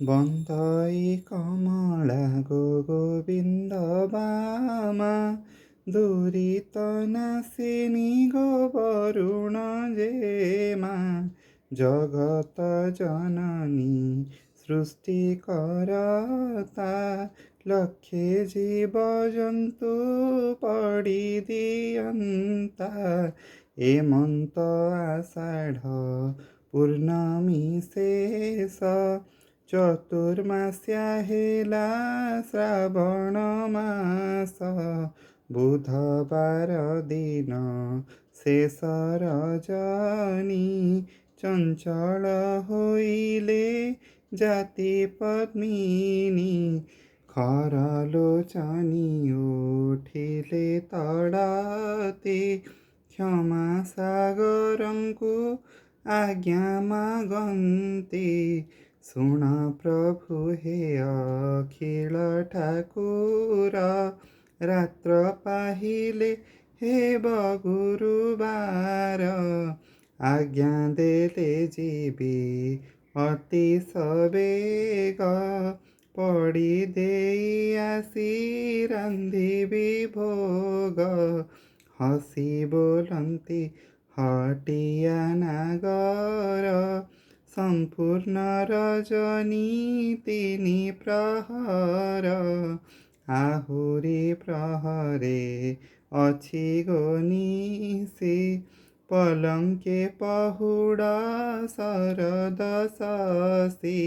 ବନ୍ଧଇ କମଳା ଗୋବିନ୍ଦ ବାମା ଦୁରିତ ନାସିନୀ ଗୋ ବରୁଣ ଜେମା ଜଗତ ଜନନୀ ସୃଷ୍ଟି କରତା ଲକ୍ଷେ ଜୀବଜନ୍ତୁ ପଡ଼ି ଦିଅନ୍ତା ଏମନ୍ତ ଆଷାଢ଼ ପୂର୍ଣ୍ଣମୀ ଶେଷ ଚତୁର୍ମାସ୍ୟା ହେଲା ଶ୍ରାବଣ ମାସ ବୁଧବାର ଦିନ ଶେଷ ରଜନୀ ଚଞ୍ଚଳ ହୋଇଲେ ଜାତି ପଦ୍ମିନୀ ଖରଲୋଚନୀ ଉଠିଲେ ତଡ଼ାତେ କ୍ଷମା ସାଗରଙ୍କୁ ଆଜ୍ଞା ମାଗନ୍ତି ଶୁଣ ପ୍ରଭୁ ହେ ଅଖିଳ ଠାକୁର ରାତ୍ର ପାହିଲେ ହେବ ଗୁରୁବାର ଆଜ୍ଞା ଦେଲେ ଯିବି ଅତି ସବେଗ ପଡ଼ି ଦେଇ ଆସି ରାନ୍ଧିବି ଭୋଗ ହସି ବୋଲନ୍ତି ହଟିଆ ନାଗର ସମ୍ପୂର୍ଣ୍ଣ ରଜନୀ ତିନି ପ୍ରହର ଆହୁରି ପ୍ରହରେ ଅଛି ଗୋନିଶି ପଲଙ୍କେ ପହୁଡ଼ ଶରଦ ଶଶୀ।